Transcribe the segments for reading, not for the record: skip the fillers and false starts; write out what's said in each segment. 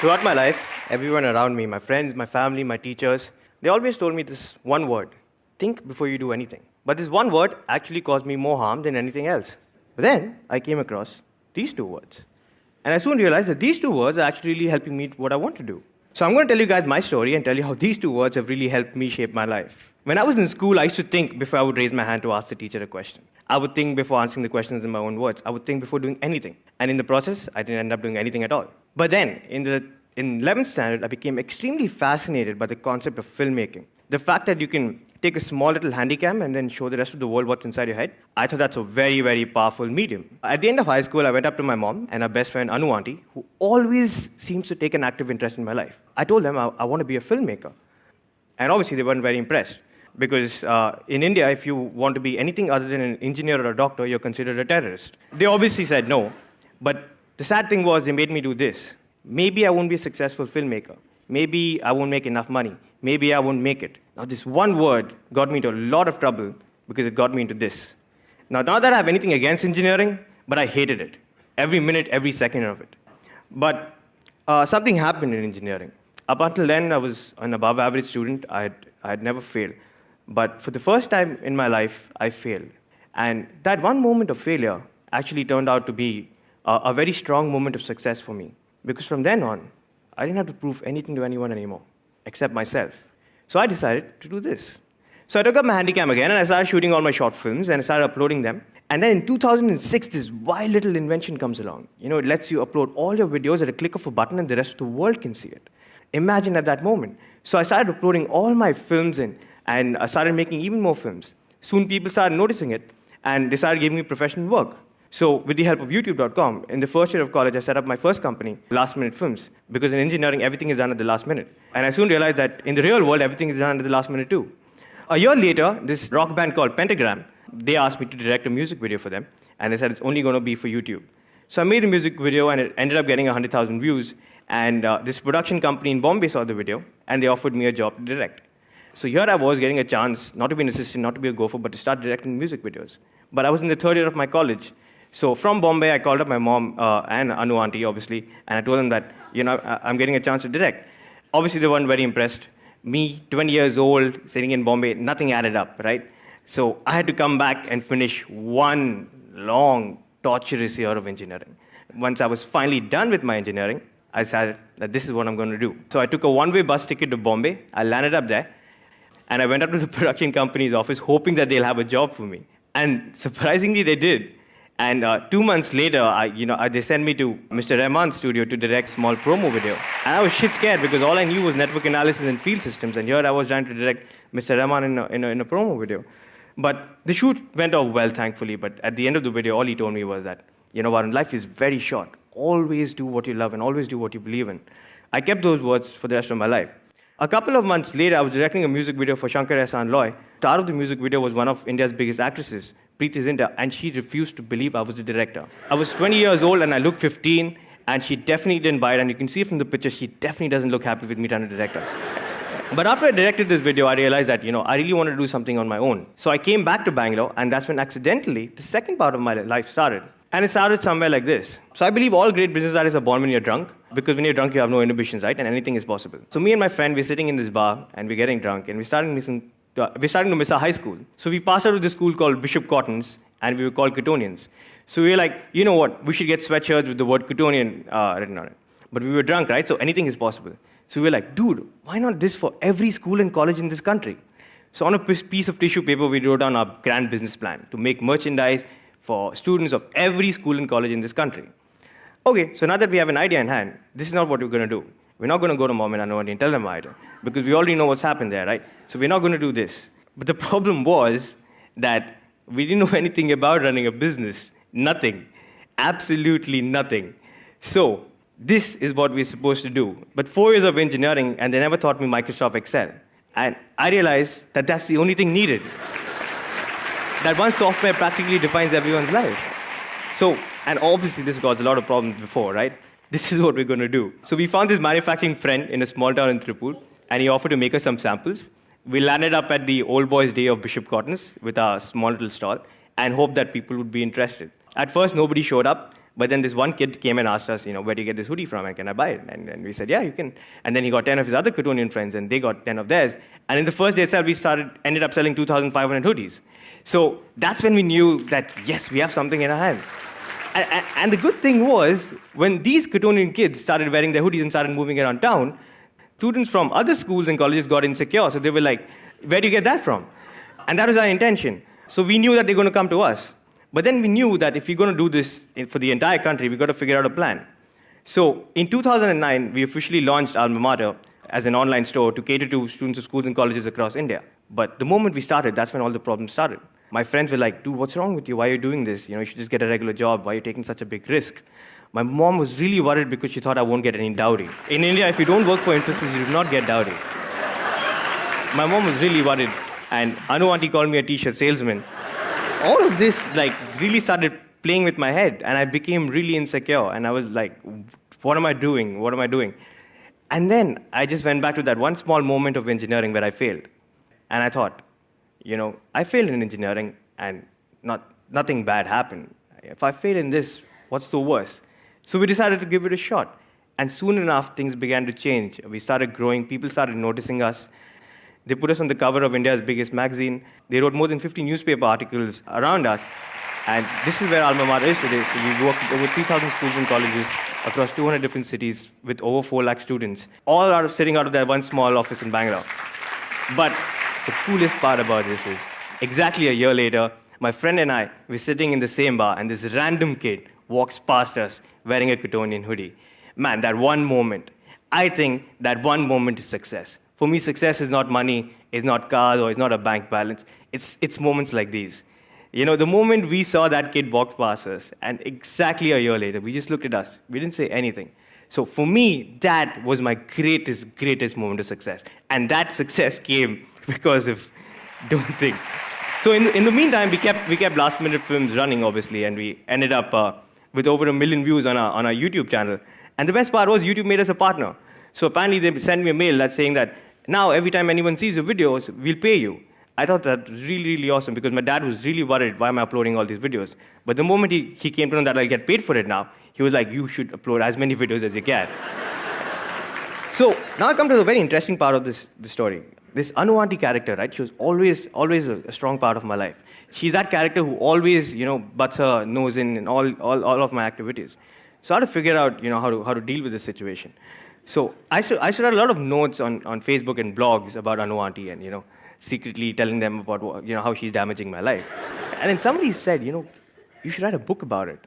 Throughout my life, everyone around me, my friends, my family, my teachers, they always told me this one word: think before you do anything. But this one word actually caused me more harm than anything else. But then I came across these two words. And I soon realized that these two words are actually really helping me what I want to do. So I'm going to tell you guys my story and tell you how these two words have really helped me shape my life. When I was in school, I used to think before I would raise my hand to ask the teacher a question. I would think before answering the questions in my own words. I would think before doing anything. And in the process, I didn't end up doing anything at all. But then, in 11th standard, I became extremely fascinated by the concept of filmmaking. The fact that you can take a small little handycam and then show the rest of the world what's inside your head, I thought that's a very, very powerful medium. At the end of high school, I went up to my mom and her best friend, Anu auntie, who always seems to take an active interest in my life. I told them I want to be a filmmaker. And obviously, they weren't very impressed. Because in India, if you want to be anything other than an engineer or a doctor, you're considered a terrorist. They obviously said no. But the sad thing was, they made me do this. Maybe I won't be a successful filmmaker. Maybe I won't make enough money. Maybe I won't make it. Now, this one word got me into a lot of trouble because it got me into this. Now, not that I have anything against engineering, but I hated it. Every minute, every second of it. But something happened in engineering. Up until then, I was an above-average student. I had never failed. But for the first time in my life, I failed. And that one moment of failure actually turned out to be a very strong moment of success for me. Because from then on, I didn't have to prove anything to anyone anymore, except myself. So I decided to do this. So I took up my handycam again, and I started shooting all my short films, and I started uploading them. And then in 2006, this wild little invention comes along. It lets you upload all your videos at a click of a button, and the rest of the world can see it. Imagine at that moment. So I started uploading all my films in, and I started making even more films. Soon people started noticing it, and they started giving me professional work. So with the help of YouTube.com, in the first year of college, I set up my first company, Last Minute Films, because in engineering, everything is done at the last minute. And I soon realized that in the real world, everything is done at the last minute too. A year later, this rock band called Pentagram, they asked me to direct a music video for them, and they said it's only going to be for YouTube. So I made a music video, and it ended up getting 100,000 views. And this production company in Bombay saw the video, and they offered me a job to direct. So here I was getting a chance, not to be an assistant, not to be a gopher, but to start directing music videos. But I was in the third year of my college. So from Bombay, I called up my mom and Anu auntie, obviously, and I told them that, I'm getting a chance to direct. Obviously, they weren't very impressed. Me, 20 years old, sitting in Bombay, nothing added up, right? So I had to come back and finish one long, torturous year of engineering. Once I was finally done with my engineering, I decided that this is what I'm going to do. So I took a one-way bus ticket to Bombay. I landed up there, and I went up to the production company's office, hoping that they'll have a job for me. And surprisingly, they did. And 2 months later, they sent me to Mr. Rahman's studio to direct small promo video. And I was shit scared because all I knew was network analysis and field systems. And here I was trying to direct Mr. Rahman in a promo video. But the shoot went off well, thankfully. But at the end of the video, all he told me was that, Varun, life is very short. Always do what you love and always do what you believe in. I kept those words for the rest of my life. A couple of months later, I was directing a music video for Shankar Ehsaan Loy. The star of the music video was one of India's biggest actresses, Preeti Zinta, and she refused to believe I was the director. I was 20 years old and I looked 15, and she definitely didn't buy it. And you can see from the picture, she definitely doesn't look happy with me trying to direct her. But after I directed this video, I realized that, I really wanted to do something on my own. So I came back to Bangalore, and that's when accidentally the second part of my life started. And it started somewhere like this. So I believe all great business artists are born when you're drunk, because when you're drunk, you have no inhibitions, right? And anything is possible. So me and my friend, we're sitting in this bar, and we're getting drunk, and we're starting to miss our high school. So we passed out of this school called Bishop Cottons, and we were called Cottonians. So we were like, you know what? We should get sweatshirts with the word Cottonian written on it. But we were drunk, right? So anything is possible. So we were like, dude, why not this for every school and college in this country? So on a piece of tissue paper, we wrote down our grand business plan to make merchandise for students of every school and college in this country. Okay, so now that we have an idea in hand, this is not what we're going to do. We're not going to go to mom and Anu and tell them our idea, because we already know what's happened there, right? So we're not going to do this. But the problem was that we didn't know anything about running a business. Nothing. Absolutely nothing. So this is what we're supposed to do. But 4 years of engineering, and they never taught me Microsoft Excel. And I realized that that's the only thing needed. That one software practically defines everyone's life. So, and obviously this caused a lot of problems before, right? This is what we're going to do. So we found this manufacturing friend in a small town in Tripur, and he offered to make us some samples. We landed up at the old boys' day of Bishop Cottons with our small little stall, and hoped that people would be interested. At first, nobody showed up, But then this one kid came and asked us, where do you get this hoodie from and can I buy it? And we said, yeah, you can. And then he got 10 of his other Cottonian friends and they got 10 of theirs. And in the first day itself, we ended up selling 2,500 hoodies. So that's when we knew that, yes, we have something in our hands. And the good thing was, when these Cottonian kids started wearing their hoodies and started moving around town, students from other schools and colleges got insecure. So they were like, where do you get that from? And that was our intention. So we knew that they're going to come to us. But then we knew that if we're going to do this for the entire country, we've got to figure out a plan. So in 2009, we officially launched Alma Mater as an online store to cater to students of schools and colleges across India. But the moment we started, that's when all the problems started. My friends were like, dude, what's wrong with you? Why are you doing this? You should just get a regular job. Why are you taking such a big risk? My mom was really worried because she thought I won't get any dowry. In India, if you don't work for Infosys, you do not get dowry. My mom was really worried. And Anu auntie called me a t-shirt salesman. All of this really started playing with my head, and I became really insecure. And I was like, what am I doing? What am I doing? And then I just went back to that one small moment of engineering where I failed. And I thought, I failed in engineering, and nothing bad happened. If I fail in this, what's the worst? So we decided to give it a shot. And soon enough, things began to change. We started growing. People started noticing us. They put us on the cover of India's biggest magazine. They wrote more than 50 newspaper articles around us. And this is where Alma Mater is today. So we work with over 3,000 schools and colleges across 200 different cities with over 4 lakh students, all sitting out of that one small office in Bangalore. But the coolest part about this is, exactly a year later, my friend and I were sitting in the same bar, and this random kid walks past us wearing a Cottonian hoodie. Man, that one moment, I think that one moment is success. For me, success is not money, it's not cars, or it's not a bank balance. It's moments like these. The moment we saw that kid walk past us, and exactly a year later, we just looked at us. We didn't say anything. So for me, that was my greatest moment of success. And that success came because of Don't Think. So in the meantime, we kept last-minute films running, obviously, and we ended up with over 1 million views on our YouTube channel. And the best part was YouTube made us a partner. So apparently they sent me a mail that's saying that now every time anyone sees your videos, we'll pay you. I thought that was really, really awesome because my dad was really worried, why am I uploading all these videos? But the moment he came to know that I'll get paid for it now, he was like, you should upload as many videos as you can. So now I come to the very interesting part of this story. This Anu auntie character, right? She was always a strong part of my life. She's that character who always, butts her nose in all of my activities. So I had to figure out, how to deal with this situation. So I should write a lot of notes on Facebook and blogs about Anu auntie and, secretly telling them about, how she's damaging my life. And then somebody said, you should write a book about it.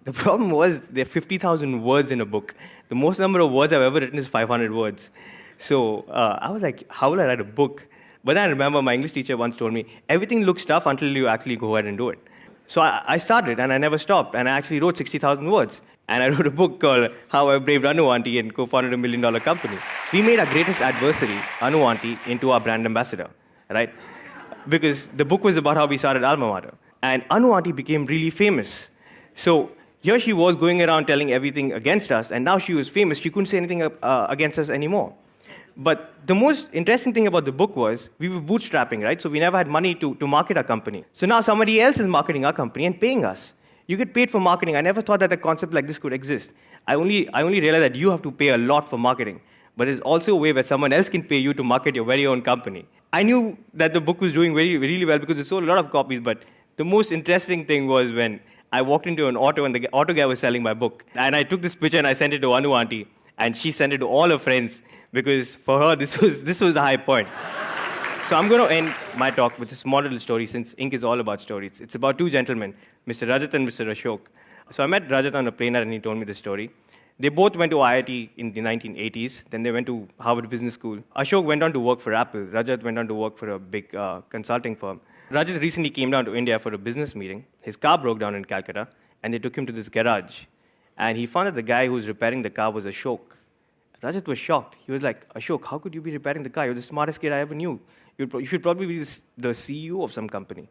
The problem was there are 50,000 words in a book. The most number of words I've ever written is 500 words. So I was like, how will I write a book? But then I remember my English teacher once told me, everything looks tough until you actually go ahead and do it. So I started, and I never stopped, and I actually wrote 60,000 words. And I wrote a book called How I Braved Anu Auntie and co-founded $1 million company. We made our greatest adversary, Anu Auntie, into our brand ambassador, right? Because the book was about how we started Alma Mater. And Anu Auntie became really famous. So here she was going around telling everything against us, and now she was famous. She couldn't say anything against us anymore. But the most interesting thing about the book was we were bootstrapping, right? So we never had money to market our company. So now somebody else is marketing our company and paying us. You get paid for marketing. I never thought that a concept like this could exist. I only realized that you have to pay a lot for marketing. But there's also a way where someone else can pay you to market your very own company. I knew that the book was doing really well because it sold a lot of copies. But the most interesting thing was when I walked into an auto and the auto guy was selling my book. And I took this picture and I sent it to Anu Auntie. And she sent it to all her friends because for her, this was the high point. So I'm going to end my talk with a small little story since Ink is all about stories. It's about 2 gentlemen, Mr. Rajat and Mr. Ashok. So I met Rajat on a plane and he told me this story. They both went to IIT in the 1980s. Then they went to Harvard Business School. Ashok went on to work for Apple. Rajat went on to work for a big consulting firm. Rajat recently came down to India for a business meeting. His car broke down in Calcutta, and they took him to this garage. And he found that the guy who was repairing the car was Ashok. Rajat was shocked. He was like, Ashok, how could you be repairing the car? You're the smartest kid I ever knew. You should probably be the CEO of some company.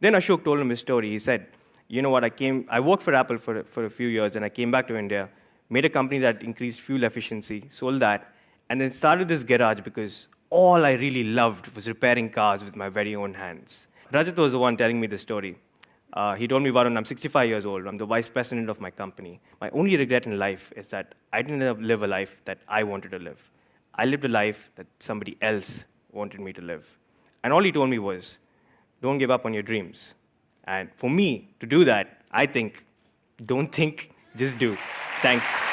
Then Ashok told him his story. He said, you know what, I worked for Apple for a few years, and I came back to India, made a company that increased fuel efficiency, sold that, and then started this garage because all I really loved was repairing cars with my very own hands. Rajat was the one telling me the story. He told me, Varun, I'm 65 years old. I'm the vice president of my company. My only regret in life is that I didn't live a life that I wanted to live. I lived a life that somebody else wanted me to live. And all he told me was, don't give up on your dreams. And for me to do that, I think, don't think, just do. Thanks.